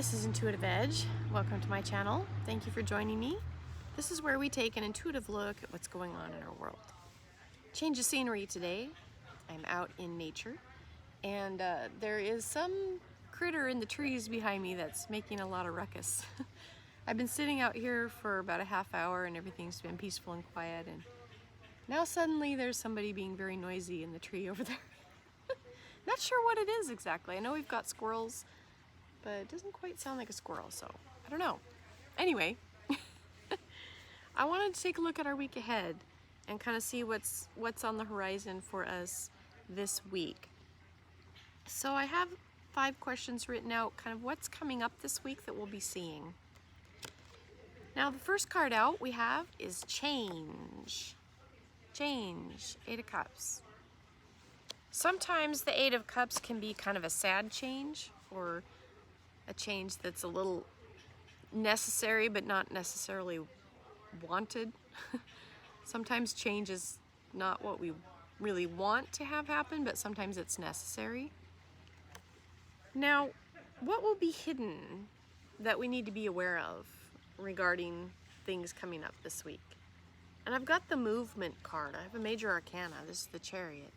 this is Intuitive Edge. Welcome to my channel. Thank you for joining me. This is where we take an intuitive look at what's going on in our world. Change of scenery today. I'm out in nature, and there is some critter in the trees behind me that's making a lot of ruckus. I've been sitting out here for about a half hour and everything's been peaceful and quiet, and now suddenly there's somebody being very noisy in the tree over there. Not sure what it is exactly. I know we've got squirrels, but it doesn't quite sound like a squirrel, so I don't know. Anyway, I wanted to take a look at our week ahead and kind of see what's on the horizon for us this week. So I have 5 questions written out, kind of what's coming up this week that we'll be seeing. Now the first card out we have is Change. Change, 8 of Cups. Sometimes the 8 of Cups can be kind of a sad change, or a change that's a little necessary but not necessarily wanted. Sometimes change is not what we really want to have happen, but sometimes it's necessary. Now, what will be hidden that we need to be aware of regarding things coming up this week? And I've got the Movement card. I have a Major Arcana. This is the Chariot.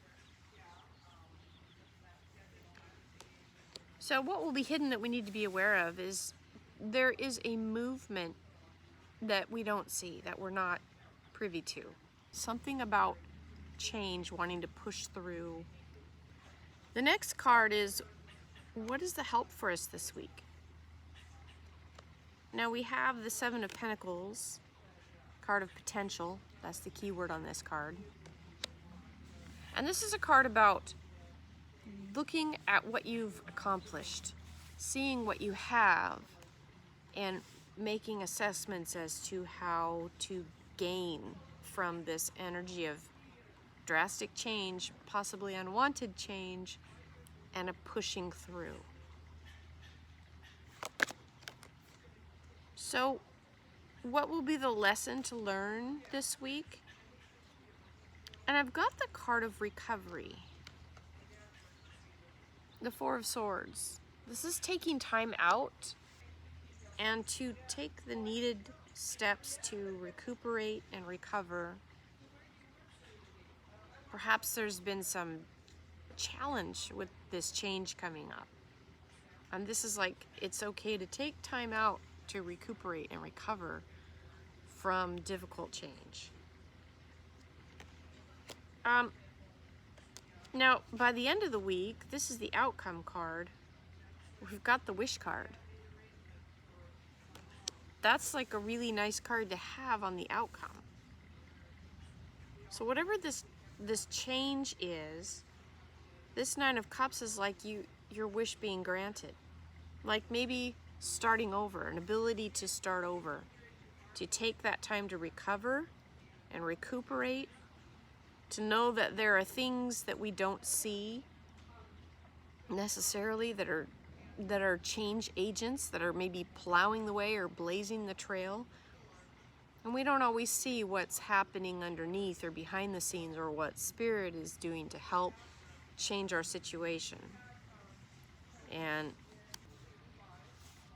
So what will be hidden that we need to be aware of is there is a movement that we don't see, that we're not privy to. Something about change, wanting to push through. The next card is, what is the help for us this week? Now we have the 7 of Pentacles, card of potential. That's the key word on this card. And this is a card about looking at what you've accomplished, seeing what you have, and making assessments as to how to gain from this energy of drastic change, possibly unwanted change, and a pushing through. So, what will be the lesson to learn this week? And I've got the card of recovery. The 4 of Swords. This is taking time out and to take the needed steps to recuperate and recover. Perhaps there's been some challenge with this change coming up. And this is like, it's okay to take time out to recuperate and recover from difficult change. Now, by the end of the week, this is the Outcome card. We've got the Wish card. That's like a really nice card to have on the outcome. So whatever this change is, this 9 of Cups is like your wish being granted. Like maybe starting over, an ability to start over, to take that time to recover and recuperate, to know that there are things that we don't see necessarily that are change agents, that are maybe plowing the way or blazing the trail. And we don't always see what's happening underneath or behind the scenes, or what Spirit is doing to help change our situation. And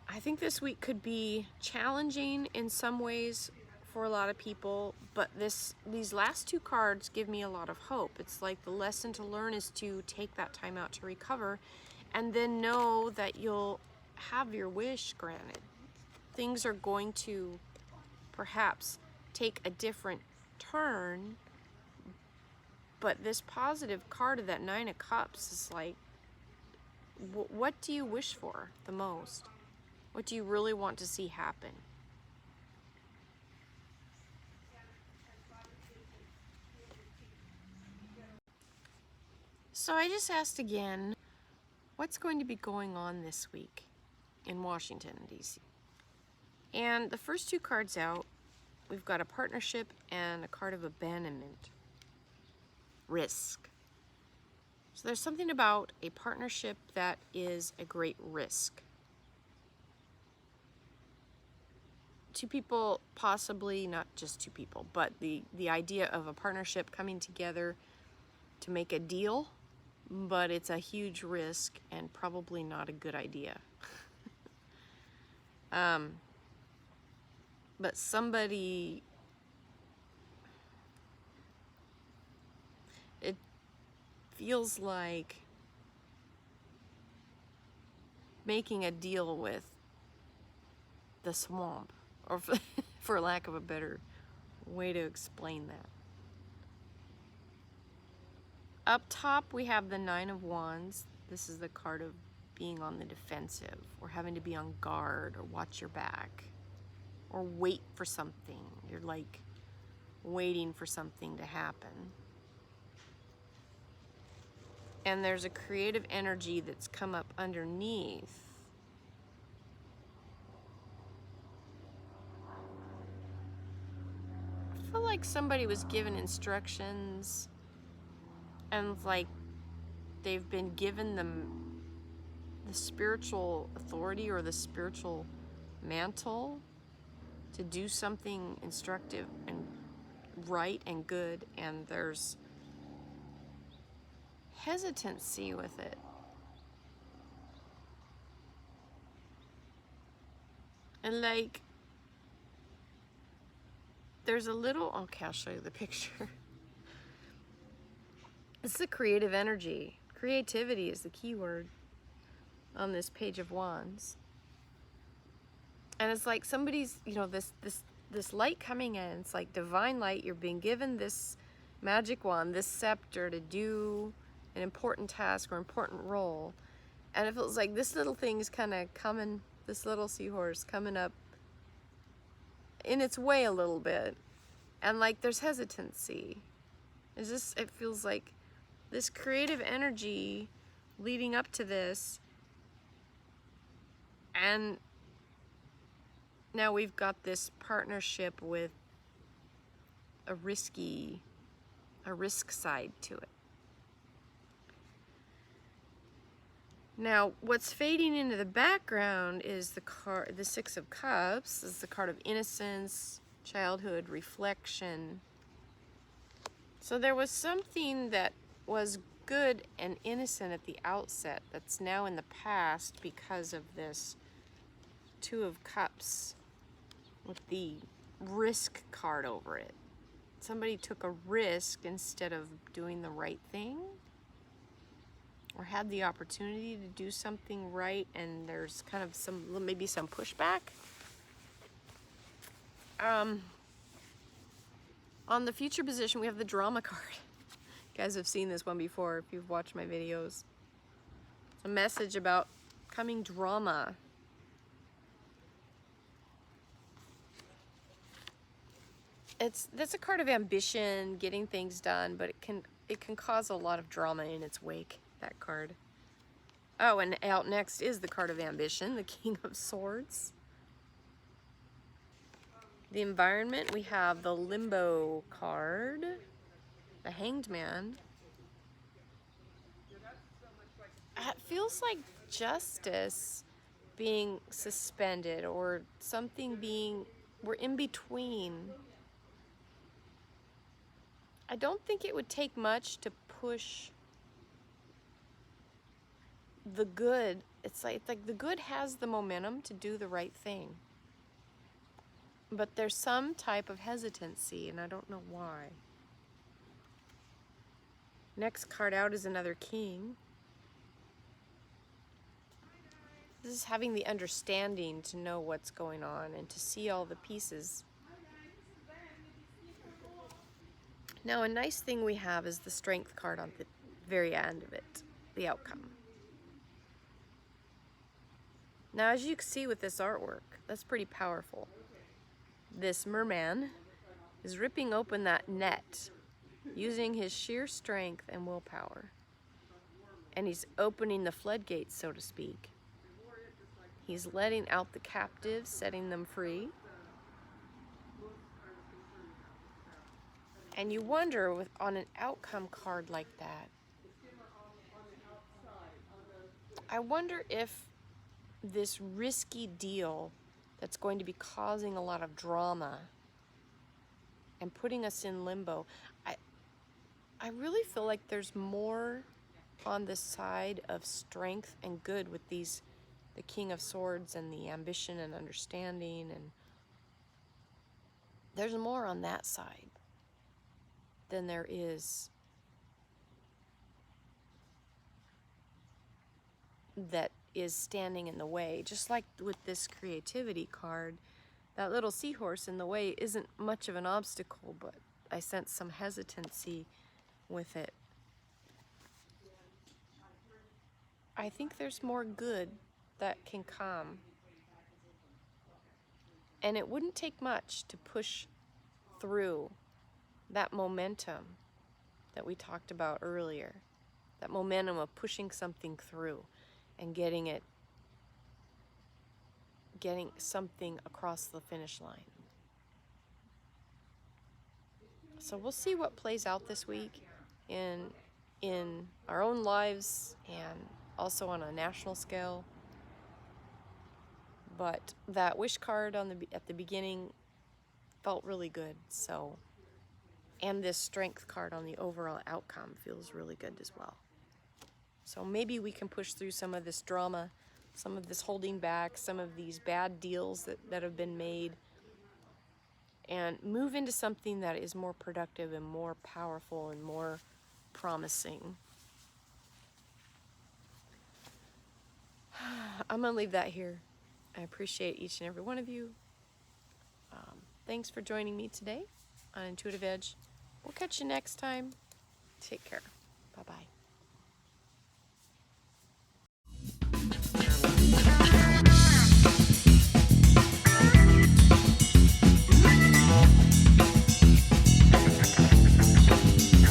I think this week could be challenging in some ways for a lot of people, but these last 2 cards give me a lot of hope. It's like the lesson to learn is to take that time out to recover, and then know that you'll have your wish granted. Things are going to perhaps take a different turn, but this positive card of that 9 of Cups is like, what do you wish for the most? What do you really want to see happen? So I just asked again, what's going to be going on this week in Washington, D.C.? And the first 2 cards out, we've got a partnership and a card of abandonment. Risk. So there's something about a partnership that is a great risk. 2 people, possibly, not just 2 people, but the idea of a partnership coming together to make a deal, but it's a huge risk and probably not a good idea. But somebody, it feels like making a deal with the swamp, or for lack of a better way to explain that. Up top we have the Nine of Wands. This is the card of being on the defensive, or having to be on guard, or watch your back, or wait for something. You're like waiting for something to happen. And there's a creative energy that's come up underneath. I feel like somebody was given instructions, and like they've been given them the spiritual authority or the spiritual mantle to do something instructive and right and good, and there's hesitancy with it. And like, there's a little, okay, I'll show you the picture. It's the creative energy. Creativity is the key word on this Page of Wands. And it's like somebody's, you know, this light coming in. It's like divine light. You're being given this magic wand, this scepter, to do an important task or important role. And it feels like this little thing is kind of coming, this little seahorse coming up in its way a little bit. And like there's hesitancy. It's just, it feels like this creative energy leading up to this. And now we've got this partnership with a risk side to it. Now, what's fading into the background is the Six of Cups. This is the card of innocence, childhood, reflection. So there was something that was good and innocent at the outset that's now in the past because of this Two of Cups with the risk card over it. Somebody took a risk instead of doing the right thing, or had the opportunity to do something right, and there's kind of maybe some pushback. On the future position, we have the drama card. You guys have seen this one before if you've watched my videos. It's a message about coming drama. That's a card of ambition, getting things done, but it can cause a lot of drama in its wake, that card. Oh, and out next is the card of ambition, the King of Swords. The environment, we have the Limbo card, the Hanged Man. It feels like justice being suspended, or something being, we're in between. I don't think it would take much to push the good. It's like the good has the momentum to do the right thing. But there's some type of hesitancy, and I don't know why. Next card out is another King. This is having the understanding to know what's going on and to see all the pieces. Now, a nice thing we have is the Strength card on the very end of it, the outcome. Now, as you can see with this artwork, that's pretty powerful. This merman is ripping open that net using his sheer strength and willpower. And he's opening the floodgates, so to speak. He's letting out the captives, setting them free. And you wonder, on an outcome card like that, I wonder if this risky deal that's going to be causing a lot of drama and putting us in limbo, I really feel like there's more on the side of strength and good with these the King of Swords and the ambition and understanding, and there's more on that side than there is that is standing in the way. Just like with this creativity card, that little seahorse in the way isn't much of an obstacle, but I sense some hesitancy with it. I think there's more good that can come. And it wouldn't take much to push through that momentum that we talked about earlier. That momentum of pushing something through and getting something across the finish line. So we'll see what plays out this week in our own lives and also on a national scale. But that wish card at the beginning felt really good. So, and this strength card on the overall outcome feels really good as well. So maybe we can push through some of this drama, some of this holding back, some of these bad deals that have been made, and move into something that is more productive and more powerful and more promising. I'm going to leave that here. I appreciate each and every one of you. Thanks for joining me today on Intuitive Edge. We'll catch you next time. Take care. Bye-bye.